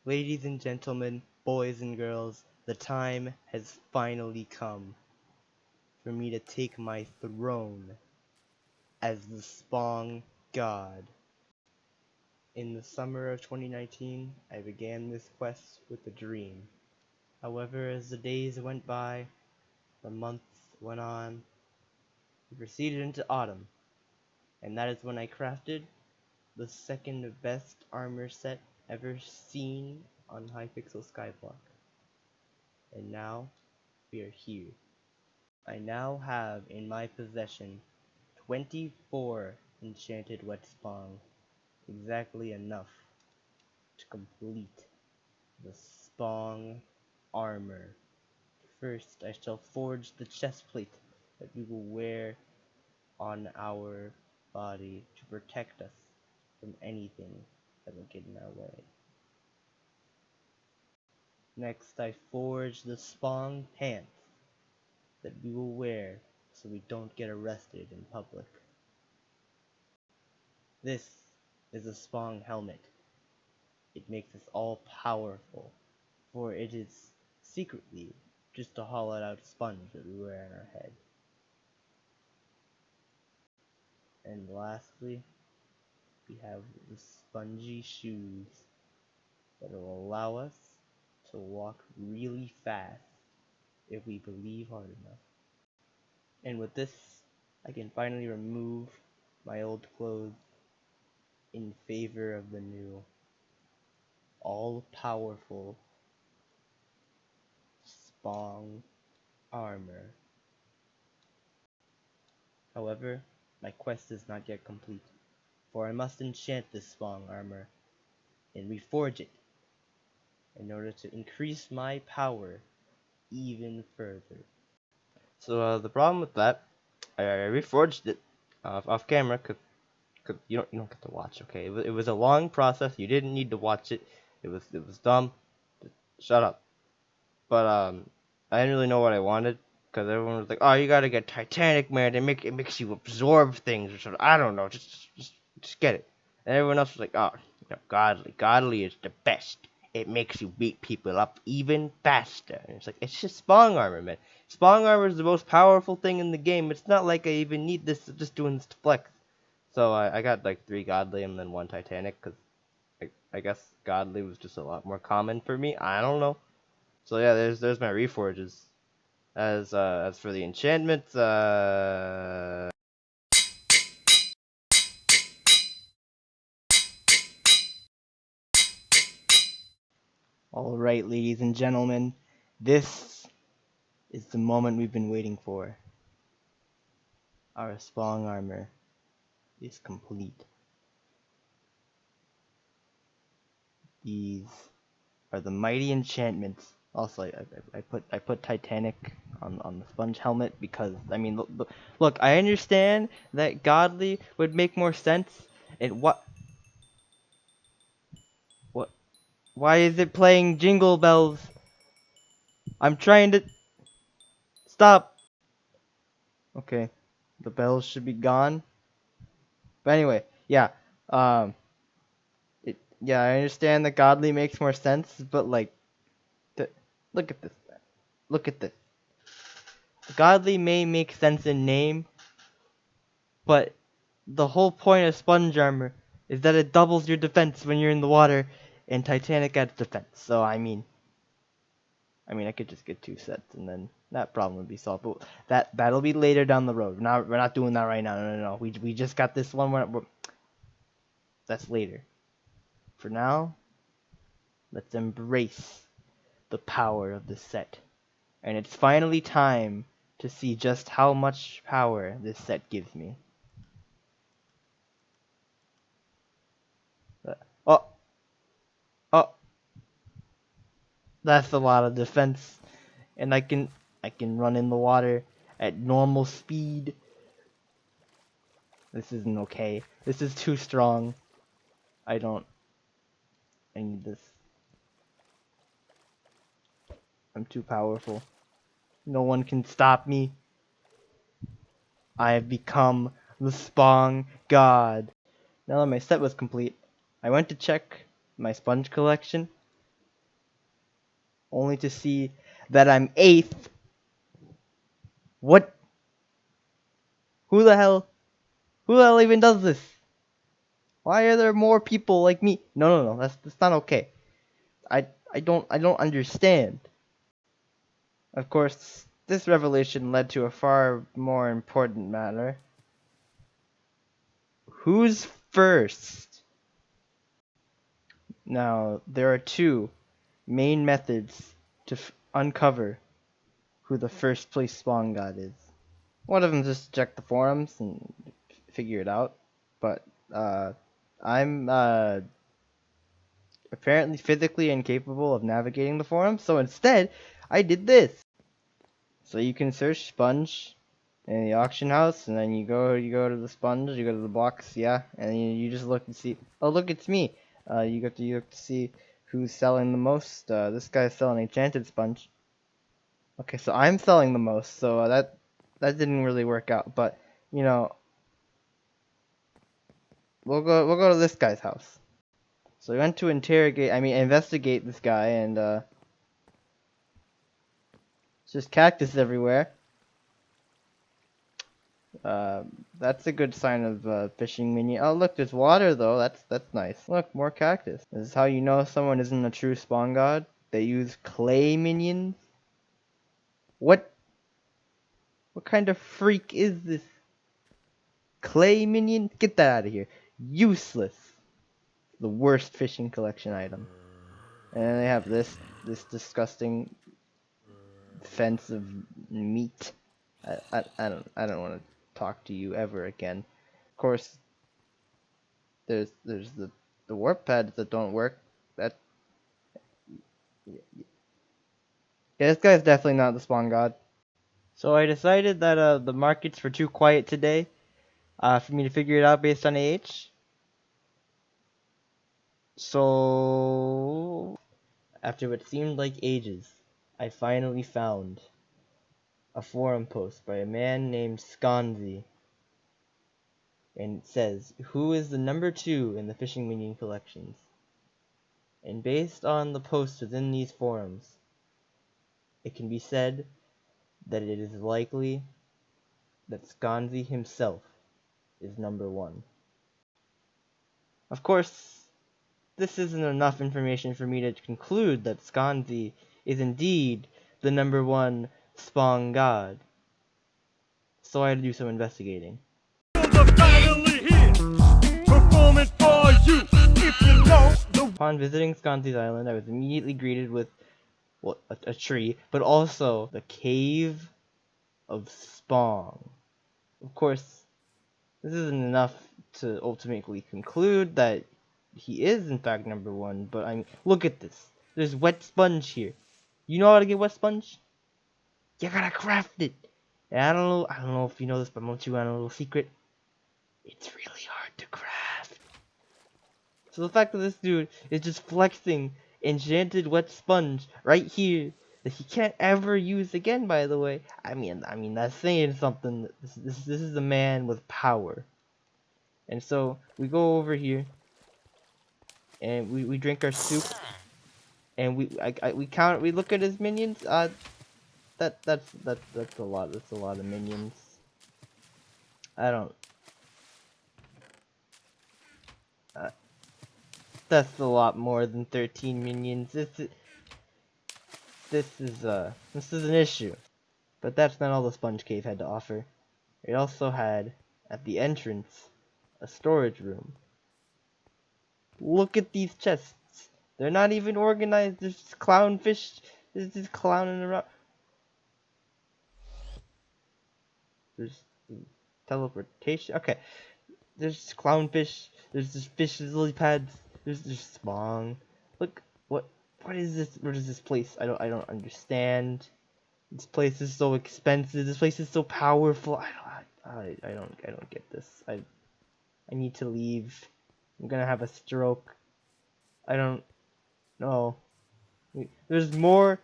Ladies and gentlemen, boys and girls, the time has finally come for me to take my throne as the Spong God. In the summer of 2019, I began this quest with a dream. However, as the days went by, the months went on, we proceeded into autumn, and that is when I crafted the second best armor set ever seen on Hypixel Skyblock. And now, we are here. I now have in my possession 24 enchanted wet spong, exactly enough to complete the spong armor. First, I shall forge the chestplate that we will wear on our body to protect us from anything that will get in our way. Next, I forge the spong pants that we will wear so we don't get arrested in public. This is a spong helmet. It makes us all powerful, for it is secretly just a hollowed out sponge that we wear on our head. And lastly, we have the spongy shoes that will allow us to walk really fast if we believe hard enough. And with this, I can finally remove my old clothes in favor of the new, all-powerful spong armor. However, my quest is not yet complete, for I must enchant this spong armor and reforge it in order to increase my power even further. So the problem with that, I reforged it off camera, cause you don't get to watch. Okay, it was a long process. You didn't need to watch it. It was dumb. Shut up. But I didn't really know what I wanted, because everyone was like, "Oh, you gotta get Titanic, man. It makes you absorb things or something." I don't know. Just get it. And everyone else was like, "Oh, godly is the best. It makes you beat people up even faster." And it's like, it's just spong armor, man. Spong armor is the most powerful thing in the game. It's not like I even need this. Just doing this to flex. So I got like 3 godly and then 1 Titanic, because I guess godly was just a lot more common for me. I don't know. So yeah, there's my reforges. As for the enchantments, Alright, ladies and gentlemen, this is the moment we've been waiting for. Our spong armor is complete. These are the mighty enchantments. Also, I put Titanic on the sponge helmet because, I mean, look, I understand that godly would make more sense. And what? Why is it playing Jingle Bells? I'm trying to stop. Okay, the bells should be gone. But anyway, yeah. Yeah, I understand that godly makes more sense, but like, look at this. Look at this. Godly may make sense in name, but the whole point of sponge armor is that it doubles your defense when you're in the water, and Titanic adds defense. So I mean, I could just get 2 sets, and then that problem would be solved. But that'll be later down the road. We're not doing that right now. No. We just got this one. That's later. For now, let's embrace the power of this set. And it's finally time to see just how much power this set gives me. Oh, that's a lot of defense, and I can run in the water at normal speed. This isn't okay. This is too strong. I need this. I'm too powerful. No one can stop me. I have become the Spong God. Now that my set was complete, I went to check my sponge collection, only to see that I'm 8th. What? Who the hell even does this? Why are there more people like me? No, that's not okay. I don't understand. Of course, this revelation led to a far more important matter. Who's first? Now, there are two main methods to uncover who the first place Spong God is. One of them is just check the forums and figure it out, but I'm apparently physically incapable of navigating the forums, so instead I did this. So you can search sponge in the auction house, and then you go to the sponge, you go to the box, yeah, and you just look and see. Oh, look, it's me. You have to see who's selling the most. This guy's selling enchanted sponge. Okay, so I'm selling the most, so that didn't really work out. But you know, we'll go to this guy's house. So we went to investigate this guy, and it's just cactus everywhere. That's a good sign of fishing minion. Oh, look, there's water though. That's nice. Look, more cactus. This is how you know someone isn't a true spawn god. They use clay minions. What kind of freak is this? Clay minion? Get that out of here. Useless. The worst fishing collection item. And then they have this disgusting fence of meat. I don't want to talk to you ever again. Of course, there's the warp pads that don't work. Yeah, this guy's definitely not the spawn god. So I decided that the markets were too quiet today for me to figure it out based on age. So after what seemed like ages, I finally found a forum post by a man named Skonzi. And it says, who is the number 2 in the fishing minion collections? And based on the posts within these forums, it can be said that it is likely that Skonzi himself is number 1. Of course, this isn't enough information for me to conclude that Skonzi is indeed the number 1 Spong God. So I had to do some investigating. Upon visiting Skonzi's island, I was immediately greeted with a tree, but also the Cave of Spong. Of course, this isn't enough to ultimately conclude that he is in fact number 1, but I mean, look at this. There's wet sponge here. You know how to get wet sponge? You gotta craft it. And I don't know if you know this, but I'm gonna let you on a little secret. It's really hard to craft. So the fact that this dude is just flexing enchanted wet sponge right here that he can't ever use again, by the way. I mean that's saying something. This is a man with power. And so we go over here and we drink our soup, and we look at his minions. That's a lot. That's a lot of minions. That's a lot more than 13 minions. This is an issue. But that's not all the Sponge Cave had to offer. It also had, at the entrance, a storage room. Look at these chests. They're not even organized. There's just clownfish. There's just clowning around. There's teleportation. Okay. There's clownfish. There's just fish lily pads. There's Spong. Look, what is this? What is this place? I don't understand. This place is so expensive. This place is so powerful. I don't get this. I need to leave. I'm gonna have a stroke. I don't know. There's more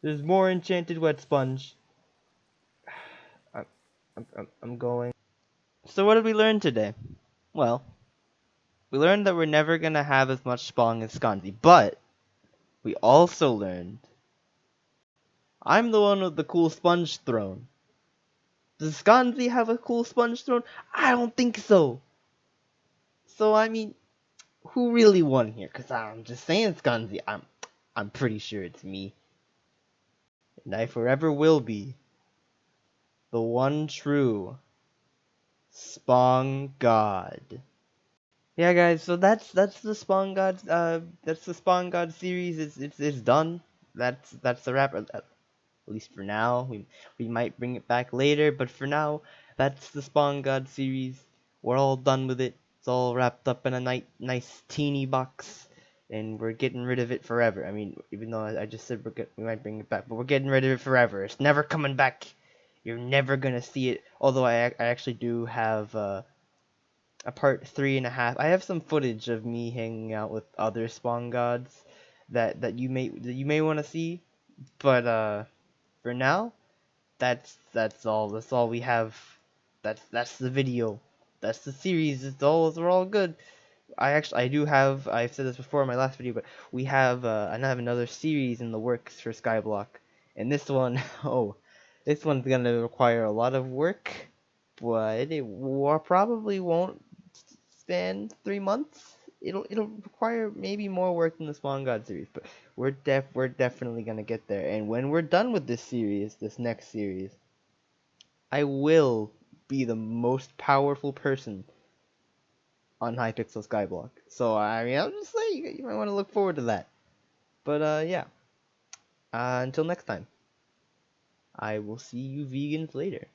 enchanted wet sponge. I'm going. So what did we learn today? Well, we learned that we're never gonna have as much Spong as Skonzi, but we also learned I'm the one with the cool sponge throne. Does Skanzi have a cool sponge throne? I don't think so. So I mean, who really won here? Cause I'm just saying, Skanzi. I'm pretty sure it's me, and I forever will be the one true Spong God. Yeah, guys. So that's the Spong God. That's the Spong God series. It's done. That's the wrap. At least for now. We might bring it back later, but for now, that's the Spawn God series. We're all done with it. It's all wrapped up in a nice teeny box, and we're getting rid of it forever. I mean, even though I just said we might bring it back, but we're getting rid of it forever. It's never coming back. You're never gonna see it. Although I actually do have a part 3.5. I have some footage of me hanging out with other Spawn Gods that you may want to see, but for now, that's all we have. That's the video. That's the series. We're all good. I do have, I've said this before in my last video, but we have I have another series in the works for Skyblock, and this one, oh, this one's gonna require a lot of work, but it probably won't span 3 months. It'll require maybe more work than the Spawn God series, but we're definitely gonna get there. And when we're done with this series, this next series, I will be the most powerful person on Hypixel Skyblock. So I mean, I'll just say you might want to look forward to that. But yeah. Until next time, I will see you vegans later.